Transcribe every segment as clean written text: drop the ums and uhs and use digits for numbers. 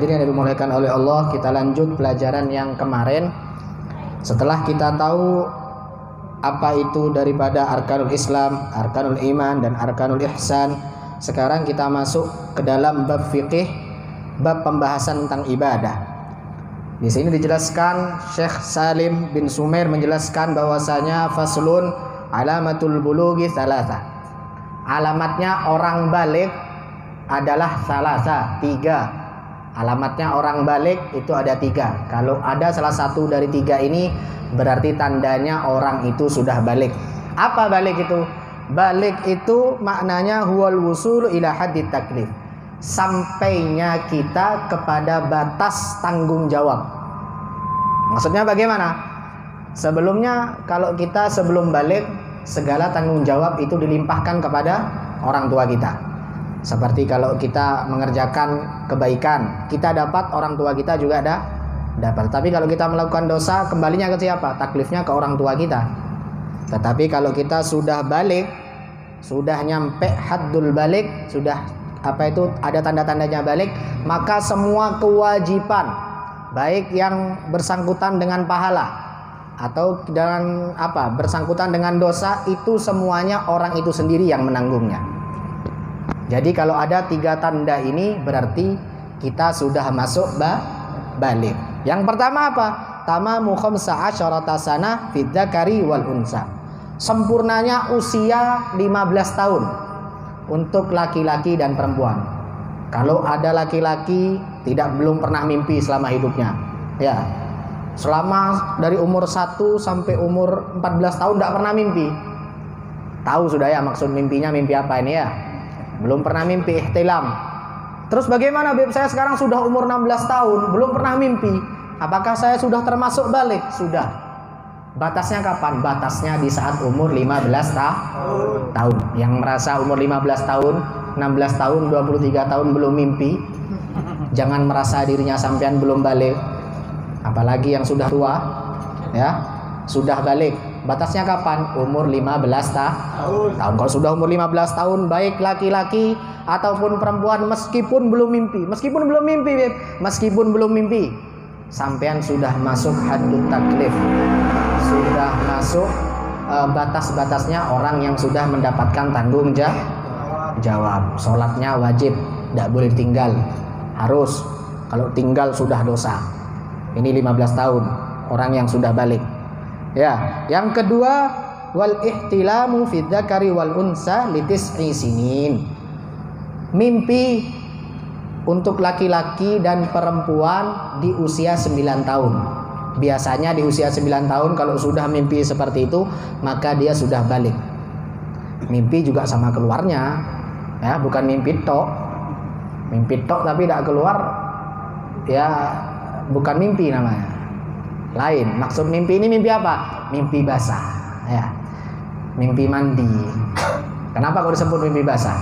hadirin yang dimuliakan oleh Allah, kita lanjut pelajaran yang kemarin. Setelah kita tahu apa itu daripada arkanul Islam, arkanul iman, dan arkanul ihsan, sekarang kita masuk ke dalam bab fikih, bab pembahasan tentang ibadah. Di sini dijelaskan, Syekh Salim bin Sumair menjelaskan bahwasanya faslun alamatul bulughi thalatha. Alamatnya orang balik adalah salasa, 3. Alamatnya orang balik itu ada 3. Kalau ada salah satu dari 3 ini, berarti tandanya orang itu sudah balik. Apa balik itu? Balik itu maknanya huwal wusul ila haddit taklif, sampainya kita kepada batas tanggung jawab. Maksudnya bagaimana? Sebelumnya kalau kita sebelum balik, segala tanggung jawab itu dilimpahkan kepada orang tua kita. Seperti kalau kita mengerjakan kebaikan, kita dapat, orang tua kita juga dapat. Tapi kalau kita melakukan dosa, kembalinya ke siapa? Taklifnya ke orang tua kita. Tetapi kalau kita sudah balik, sudah nyampe haddul balik, sudah ada tanda-tandanya balik, maka semua kewajiban, baik yang bersangkutan dengan pahala atau dengan bersangkutan dengan dosa, itu semuanya orang itu sendiri yang menanggungnya. Jadi kalau ada 3 tanda ini, berarti kita sudah masuk balik. Yang pertama apa? Tamamu khamsa asyarata sanah fid dzakari wal unsa. Sempurnanya usia 15 tahun untuk laki-laki dan perempuan. Kalau ada laki-laki belum pernah mimpi selama hidupnya, ya, selama dari umur 1 sampai umur 14 tahun tidak pernah mimpi. Tahu sudah ya maksud mimpinya, mimpi apa ini ya? Belum pernah mimpi, ihtilam. Terus bagaimana Beb? Saya sekarang sudah umur 16 tahun, belum pernah mimpi. Apakah saya sudah termasuk balik? Sudah. Batasnya kapan? Batasnya di saat umur 15 tahun. Yang merasa umur 15 tahun, 16 tahun, 23 tahun belum mimpi, jangan merasa dirinya sampean belum balik. Apalagi yang sudah tua, ya, sudah balik. Batasnya kapan? Umur 15 tahun. Kalau sudah umur 15 tahun, baik laki-laki ataupun perempuan, meskipun belum mimpi, Beb, meskipun belum mimpi, sampean sudah masuk haddut taklif, sudah masuk batas-batasnya orang yang sudah mendapatkan tanggung jawab. Sholatnya wajib, tidak boleh tinggal, harus. Kalau tinggal sudah dosa. Ini 15 tahun, orang yang sudah balik. Ya, yang kedua, wal ihtilamu fid dzakari wal unsa litis'i sinin. Mimpi untuk laki-laki dan perempuan di usia 9 tahun. Biasanya di usia 9 tahun kalau sudah mimpi seperti itu, maka dia sudah balik. Mimpi juga sama keluarnya, ya, bukan mimpi tok. Mimpi tok tapi tidak keluar, ya bukan mimpi namanya. Lain. Maksud mimpi ini mimpi apa? Mimpi basah, ya. Mimpi mandi. Kenapa kok disebut mimpi basah?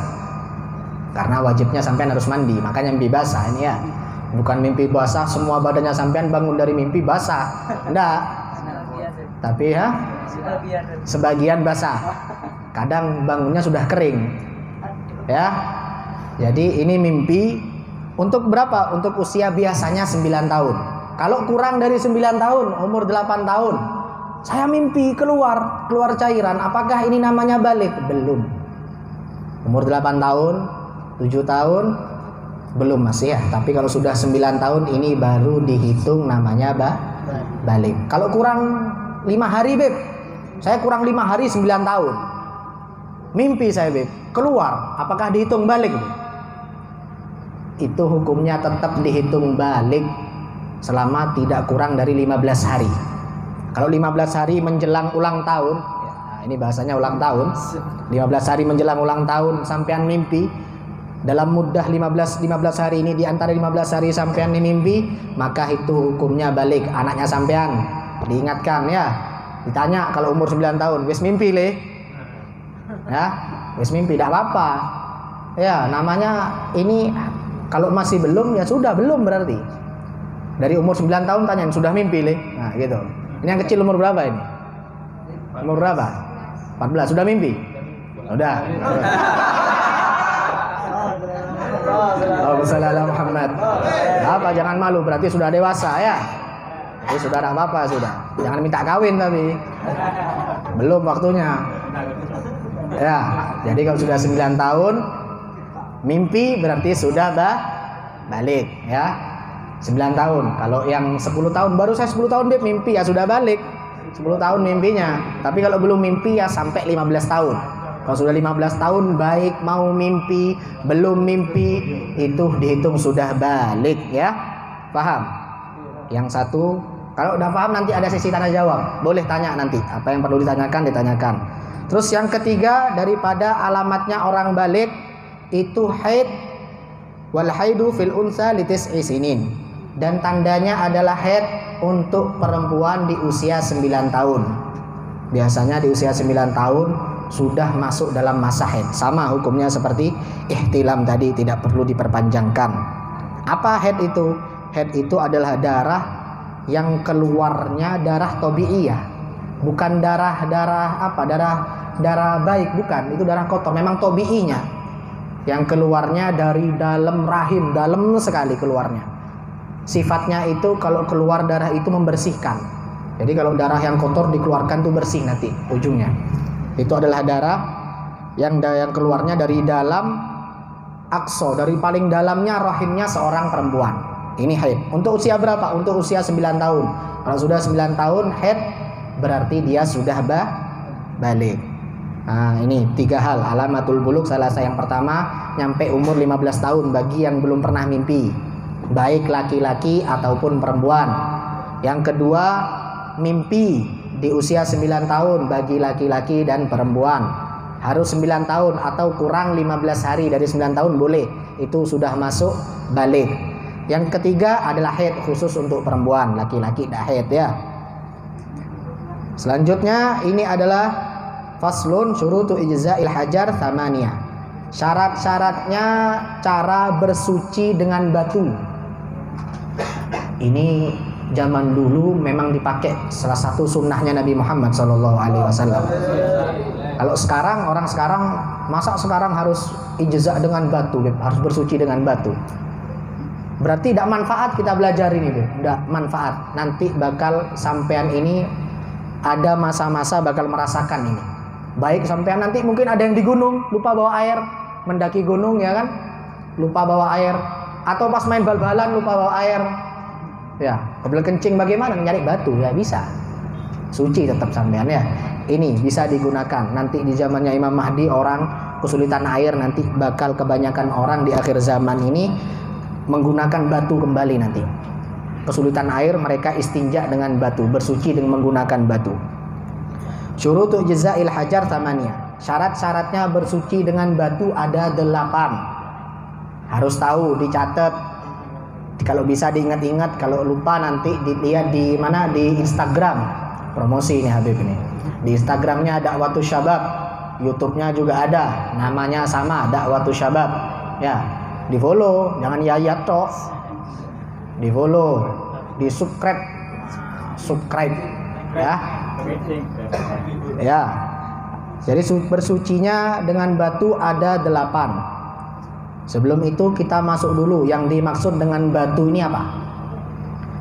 Karena wajibnya sampean harus mandi, makanya mimpi basah ini ya. Bukan mimpi basah semua badannya sampean bangun dari mimpi basah. Enggak. Tapi ya sebagian basah. Kadang bangunnya sudah kering. Ya. Jadi ini mimpi untuk berapa? Untuk usia biasanya 9 tahun. Kalau kurang dari 9 tahun, umur 8 tahun, saya mimpi keluar cairan, apakah ini namanya balik? Belum. Umur 8 tahun, 7 tahun, belum masih ya. Tapi kalau sudah 9 tahun, ini baru dihitung namanya balik. Kalau kurang 5 hari, Beb, saya kurang 5 hari 9 tahun, mimpi saya, Beb, keluar, apakah dihitung balik, Beb? Itu hukumnya tetap dihitung balik selama tidak kurang dari 15 hari. Kalau 15 hari menjelang ulang tahun, ya, ini bahasanya ulang tahun, 15 hari menjelang ulang tahun sampean mimpi, dalam mudah 15 hari ini, di antara 15 hari sampean mimpi, maka itu hukumnya balik. Anaknya sampean diingatkan, ya, ditanya kalau umur 9 tahun, wis mimpi le, ya, wis mimpi, tidak apa-apa, ya, namanya ini. Kalau masih belum, ya sudah belum berarti. Dari umur 9 tahun tanyain, sudah mimpi le? Nah gitu. Ini yang kecil umur berapa ini? Umur berapa? 14, sudah mimpi? Udah. Allahumma shalli ala Muhammad. Apa apa-apa, jangan malu, berarti sudah dewasa ya. Jadi sudah tidak apa-apa sudah. Jangan minta kawin tapi belum waktunya. Ya, jadi kalau sudah 9 tahun mimpi berarti sudah balik ya. 9 tahun. Kalau yang 10 tahun, baru saya 10 tahun dia mimpi, ya sudah balik. 10 tahun mimpinya. Tapi kalau belum mimpi ya sampai 15 tahun. Kalau sudah 15 tahun baik mau mimpi, belum mimpi, itu dihitung sudah balik ya. Paham? Yang satu, kalau udah paham nanti ada sesi tanya jawab. Boleh tanya nanti, apa yang perlu ditanyakan. Terus yang ketiga, daripada alamatnya orang balik itu haid, wal haidu fil unsa litis'i sinin. Dan tandanya adalah haid untuk perempuan di usia 9 tahun. Biasanya di usia 9 tahun sudah masuk dalam masa haid. Sama hukumnya seperti ihtilam tadi, tidak perlu diperpanjangkan. Apa haid itu? Haid itu adalah darah yang keluarnya darah tabi'iyah. Bukan darah baik, bukan. Itu darah kotor, memang tabi'inya. Yang keluarnya dari dalam rahim, dalam sekali keluarnya. Sifatnya itu kalau keluar darah itu membersihkan. Jadi kalau darah yang kotor dikeluarkan tuh bersih nanti ujungnya. Itu adalah darah yang keluarnya dari dalam aqsa, dari paling dalamnya rahimnya seorang perempuan. Ini haid. Untuk usia berapa? Untuk usia 9 tahun. Kalau sudah 9 tahun haid berarti dia sudah balik. Nah, ini 3 hal alamatul buluk. Salah satu yang pertama, nyampe umur 15 tahun bagi yang belum pernah mimpi, baik laki-laki ataupun perempuan. Yang kedua, mimpi di usia 9 tahun bagi laki-laki dan perempuan. Harus 9 tahun atau kurang 15 hari dari 9 tahun boleh. Itu sudah masuk balik. Yang ketiga adalah haid khusus untuk perempuan, laki-laki tidak haid ya. Selanjutnya ini adalah faslun syurutu ijza'il hajar thamaniyah. Syarat-syaratnya cara bersuci dengan batu. Ini zaman dulu memang dipakai, salah satu sunnahnya Nabi Muhammad SAW. Kalau sekarang, orang sekarang, masa sekarang harus ijza' dengan batu, harus bersuci dengan batu. Berarti tidak manfaat kita belajar ini, tidak manfaat. Nanti bakal sampean ini ada masa-masa bakal merasakan ini. Baik sampean nanti mungkin ada yang di gunung lupa bawa air, mendaki gunung ya kan, lupa bawa air, atau pas main bal-balan lupa bawa air. Ya, kebelet kencing bagaimana? Nyari batu ya bisa. Suci tetap sampean ya. Ini bisa digunakan. Nanti di zamannya Imam Mahdi orang kesulitan air, nanti bakal kebanyakan orang di akhir zaman ini menggunakan batu kembali nanti. Kesulitan air, mereka istinja dengan batu, bersuci dengan menggunakan batu. Syurutu ijza'il hajar thamaniyah. Syarat-syaratnya bersuci dengan batu ada 8. Harus tahu, dicatat. Kalau bisa diingat-ingat, kalau lupa nanti dilihat di mana, di Instagram. Promosi ini Habib ini. Di Instagramnya Da'watus Syabab, YouTube-nya juga ada, namanya sama, Da'watus Syabab. Ya, di follow, jangan yayat toh. Di follow, di subscribe ya. Ya. Jadi bersucinya dengan batu ada 8. Sebelum itu kita masuk dulu yang dimaksud dengan batu ini apa?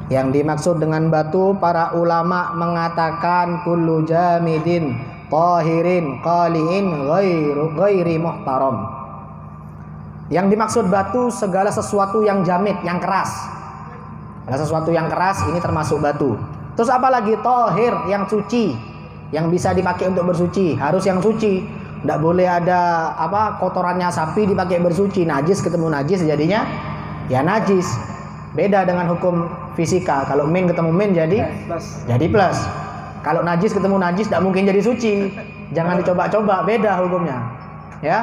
Yang dimaksud dengan batu, para ulama mengatakan kullu jamidin tahirin qaliin ghairi muhtaram. Yang dimaksud batu segala sesuatu yang jamid, yang keras. Segala sesuatu yang keras ini termasuk batu. Terus apa lagi? Tahir, yang suci, yang bisa dipakai untuk bersuci, harus yang suci. Tidak boleh ada kotorannya sapi dipakai bersuci, najis ketemu najis jadinya ya najis. Beda dengan hukum fisika. Kalau min ketemu min jadi plus. Kalau najis ketemu najis tidak mungkin jadi suci. Jangan dicoba-coba, beda hukumnya. Ya.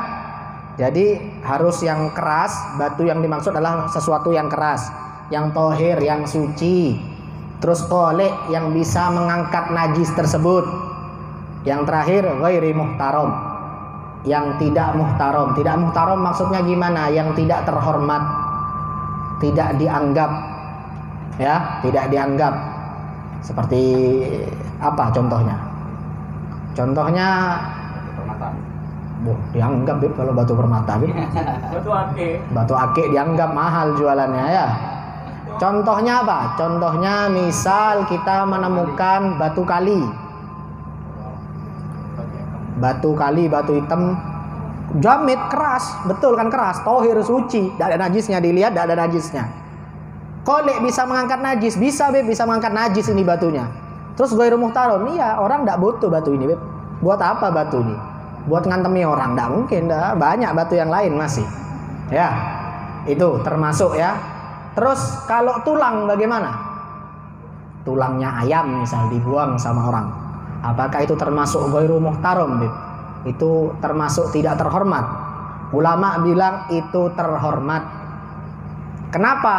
Jadi harus yang keras. Batu yang dimaksud adalah sesuatu yang keras, yang tohir, yang suci. Terus tolek, yang bisa mengangkat najis tersebut. Yang terakhir ghairi muhtaram, yang tidak muhtaram. Tidak muhtaram maksudnya gimana? Yang tidak terhormat, tidak dianggap, ya, tidak dianggap. Seperti apa contohnya? Contohnya dianggap kalau batu permata, batu ake dianggap mahal jualannya ya. Contohnya apa? Contohnya misal kita menemukan batu kali, batu hitam, jamit, keras, betul kan, keras, tohir, suci, tidak ada najisnya, dilihat tidak ada najisnya. Kolek bisa mengangkat najis, bisa beb, bisa mengangkat najis ini batunya. Terus ghairu muhtaram, iya, orang tidak butuh batu ini beb. Buat apa batu ini? Buat ngantemi orang? Tidak mungkin, dah. Banyak batu yang lain masih. Ya, itu termasuk ya. Terus kalau tulang bagaimana? Tulangnya ayam misal dibuang sama orang, apakah itu termasuk ghairu muhtaram beb? Itu termasuk tidak terhormat. Ulama bilang itu terhormat. Kenapa?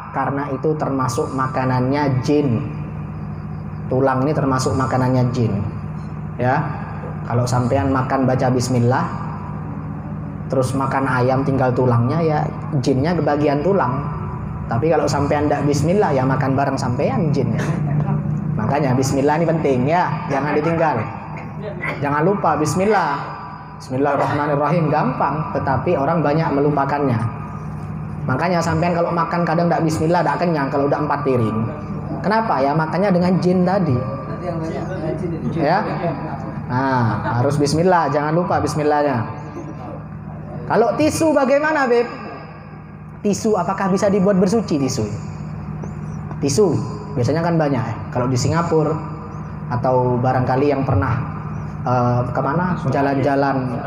Karena itu termasuk makanannya jin. Tulang ini termasuk makanannya jin. Ya, kalau sampean makan baca bismillah, terus makan ayam tinggal tulangnya, ya jinnya kebagian tulang. Tapi kalau sampean tidak bismillah, ya makan bareng sampean jinnya. Makanya bismillah ini penting ya, jangan ditinggal. Jangan lupa bismillah. Bismillahirrahmanirrahim gampang, tetapi orang banyak melupakannya. Makanya sampean kalau makan kadang tidak bismillah, tidak kenyang kalau udah 4 piring. Kenapa? Ya makannya dengan jin tadi. Ya. Nah, harus bismillah, jangan lupa bismillahnya. Kalau tisu bagaimana, beb? Tisu apakah bisa dibuat bersuci tisu? Tisu biasanya kan banyak. Kalau di Singapura atau barangkali yang pernah kemana jalan-jalan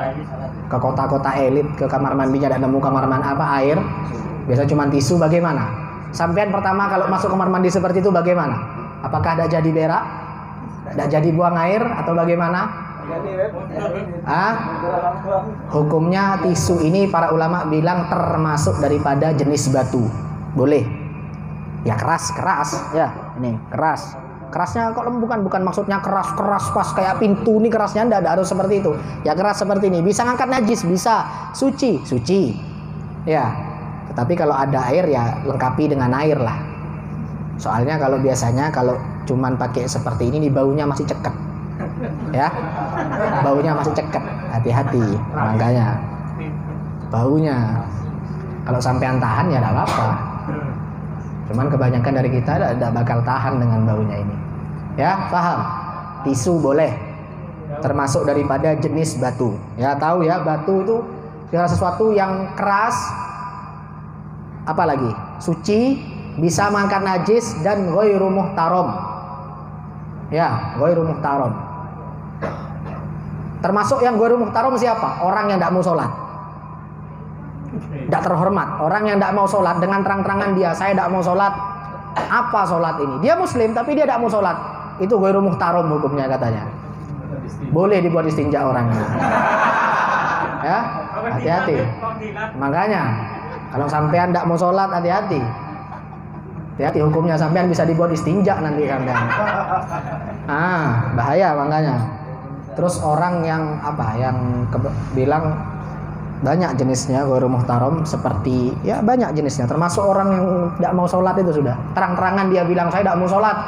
ke kota-kota elit, ke kamar mandinya tidak nemu kamar mandi air, biasa cuma tisu. Bagaimana? Sampean pertama kalau masuk kamar mandi seperti itu bagaimana? Apakah tidak jadi berak? Tidak jadi buang air atau bagaimana? Hukumnya tisu ini para ulama bilang termasuk daripada jenis batu. Boleh. Ya keras ya. Ini keras. Kerasnya kok bukan maksudnya keras pas kayak pintu nih kerasnya, tidak harus seperti itu. Ya keras seperti ini. Bisa ngangkat najis, bisa. Suci. Ya. Tetapi kalau ada air ya lengkapi dengan air lah. Soalnya kalau biasanya kalau cuman pakai seperti ini baunya masih ceket. Ya, baunya masih ceket, hati-hati. Makanya baunya kalau sampean tahan ya tidak apa-apa, cuman kebanyakan dari kita tidak bakal tahan dengan baunya ini. Ya, paham? Tisu boleh, termasuk daripada jenis batu. Ya, tahu ya, batu itu segala sesuatu yang keras, apalagi suci, bisa mengangkat najis dan ghairu muhtaram. Ya, ghairu muhtaram. Termasuk yang ghairu muhtaram siapa? Orang yang tidak mau sholat, tidak terhormat. Orang yang tidak mau sholat dengan terang-terangan dia, saya tidak mau sholat. Apa sholat ini? Dia muslim tapi dia tidak mau sholat. Itu ghairu muhtaram hukumnya katanya. Boleh dibuat istinja orangnya. Ya, hati-hati. Makanya kalau sampean tidak mau sholat, hati-hati. Hati-hati hukumnya, sampean bisa dibuat istinja nanti sampean. Bahaya makanya. Terus orang yang bilang banyak jenisnya ghairu muhtaram, seperti ya banyak jenisnya, termasuk orang yang tidak mau sholat itu sudah terang-terangan dia bilang saya tidak mau sholat,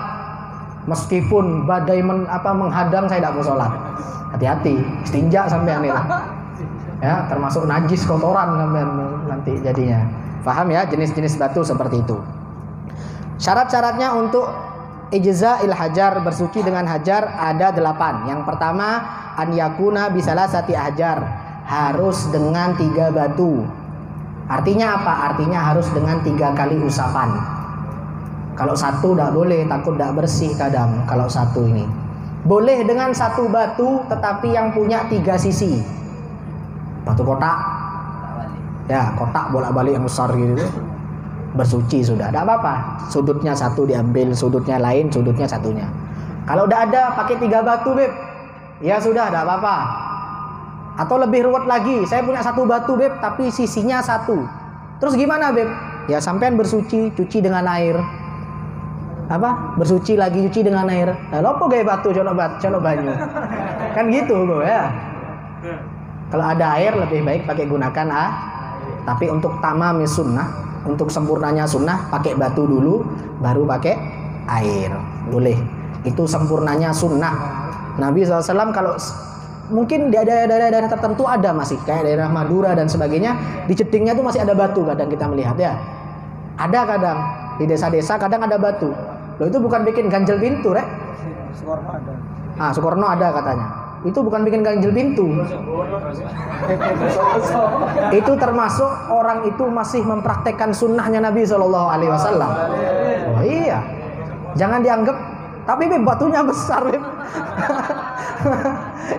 meskipun badai menghadang saya tidak mau sholat. Hati-hati, istinja sampean itu. Ya, termasuk najis, kotoran sampean nanti jadinya. Paham ya, jenis-jenis batu seperti itu. Syarat-syaratnya untuk ijza'il hajar, bersuci dengan hajar, ada 8. Yang pertama, an yakuna bisalasati hajar, harus dengan 3 batu. Artinya apa? Artinya harus dengan 3 kali usapan. Kalau satu tidak boleh, takut tidak bersih kadang. Kalau satu ini boleh dengan 1 batu, tetapi yang punya 3 sisi. Batu kotak, ya kotak bolak-balik yang besar gitu, bersuci sudah, tidak apa-apa. Sudutnya 1 diambil, sudutnya lain, sudutnya satunya. Kalau udah ada pakai 3 batu beb, ya sudah, tidak apa-apa. Atau lebih ruwet lagi, saya punya 1 batu beb, tapi sisinya 1. Terus gimana beb? Ya sampean bersuci, cuci dengan air. Bersuci lagi, cuci dengan air. Nah, lopo gaya batu, cono banyu. Kan gitu bro ya. Kalau ada air lebih baik pakai gunakan tapi untuk tamamis sunnah, untuk sempurnanya sunnah, pakai batu dulu baru pakai air. Boleh. Itu sempurnanya sunnah. Nabi SAW kalau mungkin di daerah-daerah tertentu ada masih, kayak daerah Madura dan sebagainya, di cedingnya tuh masih ada batu kadang kita melihat ya. Ada kadang. di desa-desa kadang ada batu. Loh itu bukan bikin ganjel pintu, Rek. Sukorno ada. Ah, Sukorno ada katanya. Itu bukan bikin ganjel pintu. Itu termasuk orang itu masih mempraktekkan sunnahnya Nabi Shallallahu Alaihi Wasallam. Oh iya, jangan dianggap. Tapi Beb, batunya besar, Beb.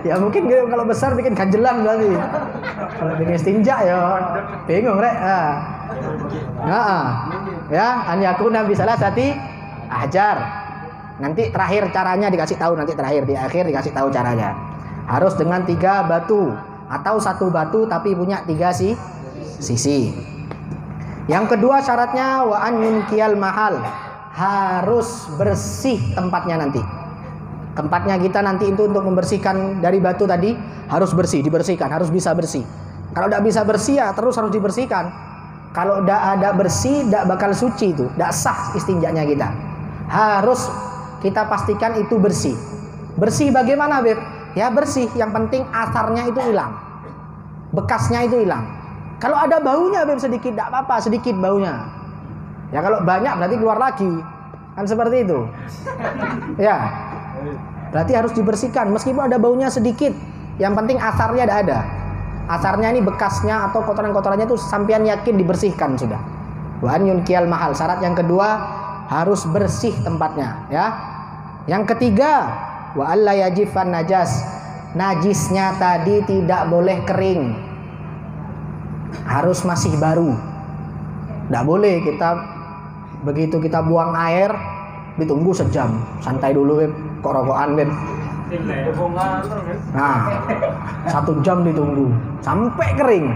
Ya mungkin kalau besar bikin ganjelan berarti. Kalau bikin istinja ya bingung, Rek. Ya, an yakuna bisalah sati ajar. Nanti terakhir caranya dikasih tahu, nanti terakhir di akhir dikasih tahu caranya. Harus dengan 3 batu atau 1 batu tapi punya 3 sisi. Yang kedua syaratnya wa an yunkiyal mahal. Harus bersih tempatnya nanti. Tempatnya kita nanti itu untuk membersihkan dari batu tadi harus bersih, dibersihkan, harus bisa bersih. Kalau tidak bisa bersih ya terus harus dibersihkan. Kalau tidak ada bersih tidak bakal suci itu, tidak sah istinjanya kita. Harus kita pastikan itu bersih. Bersih bagaimana, Beb? Ya bersih, yang penting asarnya itu hilang. Bekasnya itu hilang. Kalau ada baunya, Beb, sedikit tidak apa-apa, sedikit baunya. Ya kalau banyak berarti keluar lagi. Kan seperti itu. Ya. Berarti harus dibersihkan meskipun ada baunya sedikit. Yang penting asarnya ada. Asarnya ini bekasnya atau kotoran-kotorannya itu sampean yakin dibersihkan sudah. Wa an yunkiyal mahal. Syarat yang kedua harus bersih tempatnya, ya. Yang ketiga, wa alla yajifan najas. Najisnya tadi tidak boleh kering. Harus masih baru. Tidak boleh begitu kita buang air ditunggu sejam, santai dulu, Beb, kok rokokan, Beb. Nah, 1 jam ditunggu sampai kering.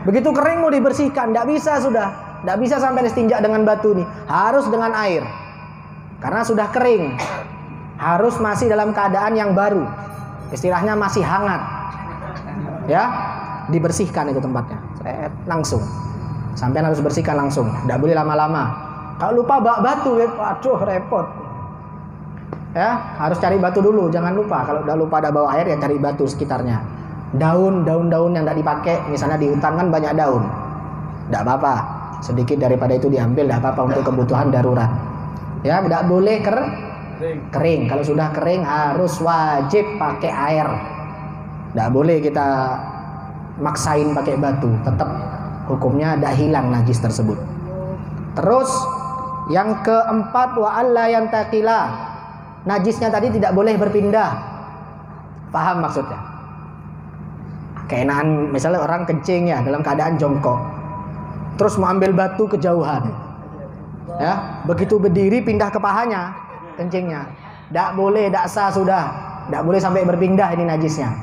Begitu kering mau dibersihkan, tidak bisa sudah, tidak bisa sampai istinja dengan batu nih, harus dengan air karena sudah kering, harus masih dalam keadaan yang baru, istilahnya masih hangat, ya, dibersihkan itu tempatnya, langsung, sampai harus bersihkan langsung, tidak boleh lama-lama. Kalau lupa bawa batu, waduh repot. Ya, harus cari batu dulu, jangan lupa. Kalau udah lupa ada bawa air ya cari batu sekitarnya. Daun-daun yang tidak dipakai, misalnya di hutan kan banyak daun. Tidak apa-apa, sedikit daripada itu diambil, tidak apa-apa untuk kebutuhan darurat. Ya, tidak boleh kering. Kalau sudah kering harus wajib pakai air. Tidak boleh kita maksain pakai batu, tetap hukumnya tidak hilang najis tersebut. Terus yang keempat wa alla yantakila. Najisnya tadi tidak boleh berpindah. Paham maksudnya? Keenaan misalnya orang kencing ya dalam keadaan jongkok. Terus mau ambil batu kejauhan. Ya, begitu berdiri pindah ke pahanya kencingnya. Tidak boleh, tidak sah sudah. Tidak boleh sampai berpindah ini najisnya.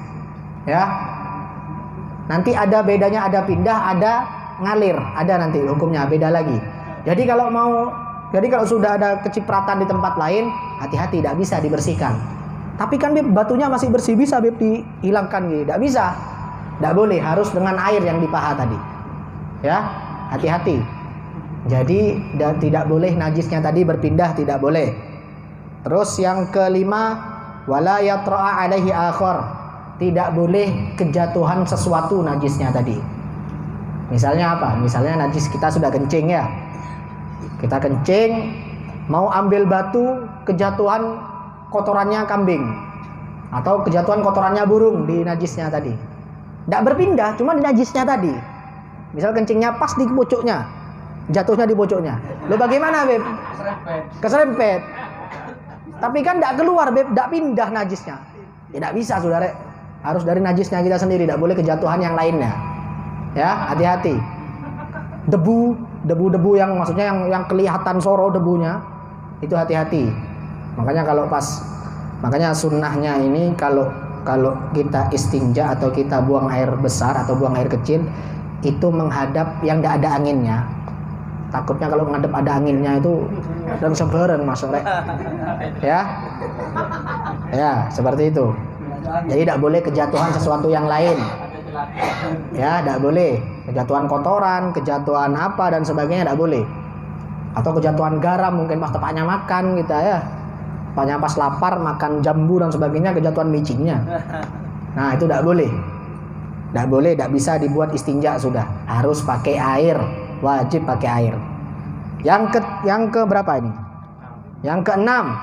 Ya. Nanti ada bedanya, ada pindah, ada ngalir, ada nanti hukumnya beda lagi. Jadi kalau sudah ada kecipratan di tempat lain, hati-hati, tidak bisa dibersihkan. Tapi kan Beb, batunya masih bersih, bisa Beb dihilangkan gitu. Tidak bisa, tidak boleh, harus dengan air yang di paha tadi. Ya, hati-hati. Jadi tidak boleh najisnya tadi berpindah, tidak boleh. Terus yang kelima, wala yatra'a alaihi akhar. Tidak boleh kejatuhan sesuatu najisnya tadi. Misalnya apa? Misalnya najis kita sudah kencing ya. Kita kencing, mau ambil batu, kejatuhan kotorannya kambing atau kejatuhan kotorannya burung di najisnya tadi. Tidak berpindah, cuma di najisnya tadi. Misal kencingnya pas di pucuknya, jatuhnya di pucuknya. Lo bagaimana, Beb? Keserempet. Tapi kan tidak keluar, Beb, tidak pindah najisnya. Tidak bisa, saudara. Harus dari najisnya kita sendiri, tidak boleh kejatuhan yang lainnya. Ya, hati-hati. Debu-debu yang maksudnya yang kelihatan soro debunya itu hati-hati. Makanya sunnahnya ini kalau kita istinja atau kita buang air besar atau buang air kecil itu menghadap yang tidak ada anginnya. Takutnya kalau menghadap ada anginnya itu dan sebarang masuk, Rek. Ya, seperti itu. Jadi tidak boleh kejatuhan sesuatu yang lain. Ya, tidak boleh kejatuhan kotoran, kejatuhan apa dan sebagainya tidak boleh. Atau kejatuhan garam mungkin pas tepatnya makan kita ya. Tepatnya pas lapar makan jambu dan sebagainya kejatuhan micinnya. Nah, itu tidak boleh. Tidak boleh, tidak bisa dibuat istinja sudah. Harus pakai air, wajib pakai air. Yang ke berapa ini? Yang keenam,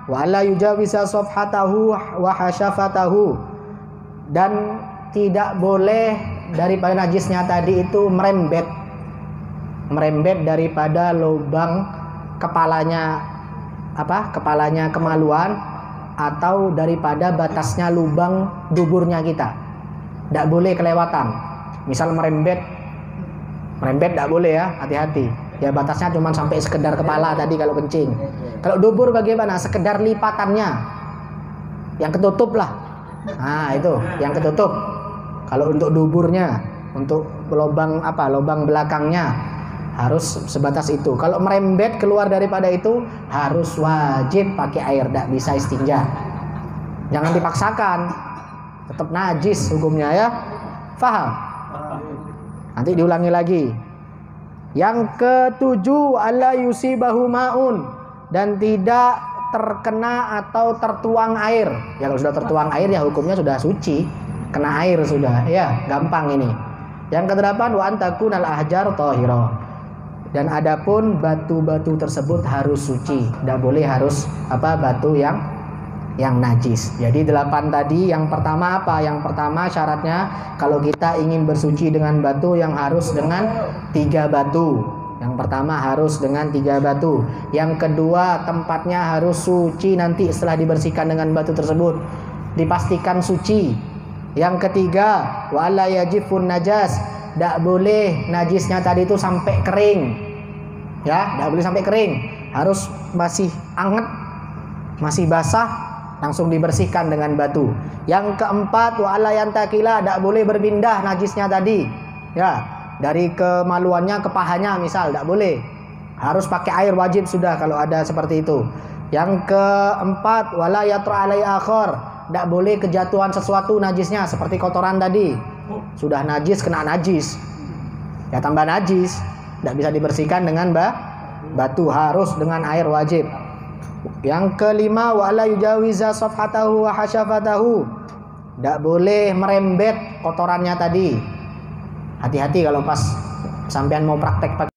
wa la yujawiza safhatahu wa hasyafatahu, dan tidak boleh daripada najisnya tadi itu merembet daripada lubang kepalanya kemaluan, atau daripada batasnya lubang duburnya kita. Tidak boleh kelewatan. Misal merembet tidak boleh ya, hati-hati. Ya batasnya cuma sampai sekedar kepala tadi kalau kencing. Kalau dubur bagaimana? Sekedar lipatannya yang ketutup lah. Nah itu yang ketutup. Kalau untuk duburnya, untuk lubang belakangnya harus sebatas itu. Kalau merembet keluar daripada itu harus wajib pakai air, tidak bisa istinja. Jangan dipaksakan, tetap najis hukumnya ya. Faham? Nanti diulangi lagi. Yang ketujuh, alla yusibahu ma'un, dan tidak terkena atau tertuang air. Ya kalau sudah tertuang air ya hukumnya sudah suci, kena air sudah ya, gampang ini. Yang kedelapan, wa antakunal ahjar thahira, dan adapun batu-batu tersebut harus suci, tidak boleh harus batu yang najis. Jadi 8 tadi. Yang pertama apa? Yang pertama syaratnya kalau kita ingin bersuci dengan batu yang harus dengan 3 batu. Yang pertama harus dengan 3 batu. Yang kedua tempatnya harus suci nanti setelah dibersihkan dengan batu tersebut, dipastikan suci. Yang ketiga, wa la yajifun najas, tidak boleh najisnya tadi itu sampai kering. Ya, tidak boleh sampai kering. Harus masih anget, masih basah, langsung dibersihkan dengan batu. Yang keempat, wa alla yantakila, tidak boleh berpindah najisnya tadi. Ya, dari kemaluannya ke pahanya misal, tidak boleh. Harus pakai air wajib sudah kalau ada seperti itu. Yang keempat, wala yatra alai akhar, tidak boleh kejatuhan sesuatu najisnya seperti kotoran tadi. Sudah najis kena najis, ya tambah najis, tidak bisa dibersihkan dengan batu, harus dengan air wajib. Yang kelima, wa la yujawiza safhatahu wa hasyafatahu, tidak boleh merembet kotorannya tadi. Hati-hati kalau pas sampean mau praktek pakai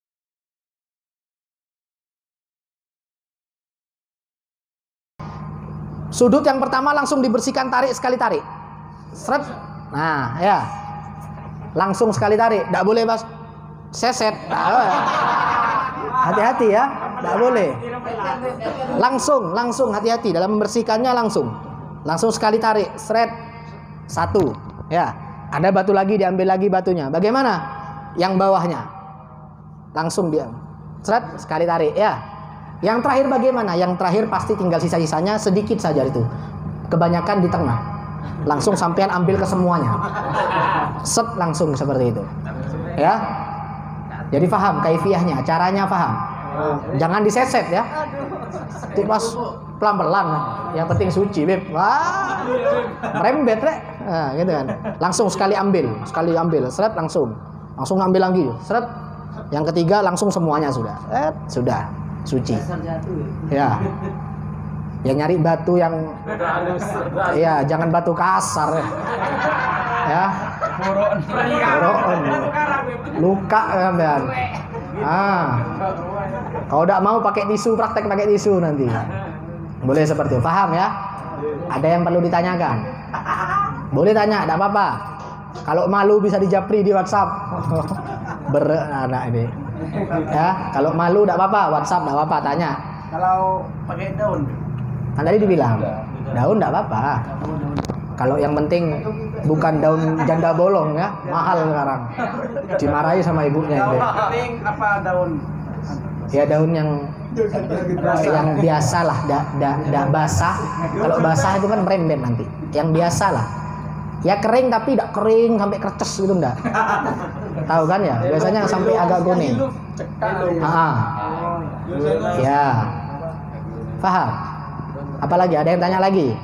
sudut yang pertama langsung dibersihkan, sekali tarik. Seret. Nah, ya. Langsung sekali tarik, tidak boleh pas seset. Hati-hati ya, tidak boleh. Langsung hati-hati dalam membersihkannya, langsung sekali tarik, seret. 1. Ya, ada batu lagi, diambil lagi batunya. Bagaimana? Yang bawahnya. Langsung dia. Seret, sekali tarik ya. Yang terakhir bagaimana? Yang terakhir pasti tinggal sisa-sisanya, sedikit saja itu. Kebanyakan di tengah. Langsung sampean ambil ke semuanya. Set, langsung seperti itu. Ya. Jadi paham kaifiyahnya, caranya paham. Jangan diseset ya. Pas pelan-pelan, yang penting suci, Beb. Wah. Merembet, Rek. Nah, gitu kan. Langsung sekali ambil, seret langsung ambil lagi, seret. Yang ketiga langsung semuanya sudah. Sudah suci. Ya. Ya nyari batu yang ya jangan batu kasar ya. Luka kan. Kalau tidak mau pakai tisu, praktek pakai tisu nanti. Boleh seperti itu. Paham ya? Ada yang perlu ditanyakan? Boleh tanya, tidak apa-apa. Kalau malu bisa dijapri di WhatsApp. Beranak ini. Ya, kalau malu tidak apa-apa, WhatsApp tidak apa-apa, tanya. Kalau pakai daun? Kan tadi dibilang, daun tidak apa-apa. Kalau yang penting bukan daun janda bolong ya, mahal sekarang. Dimarahi sama ibunya. Daun penting apa daun? Ya daun yang biasa lah, tidak basah. Kalau basah itu kan merembet nanti. Yang biasa lah. Ya kering tapi tidak kering sampai kerces gitu enggak. Tahu kan ya? Biasanya sampai agak kuning. Ya. Paham? Apalagi ada yang tanya lagi?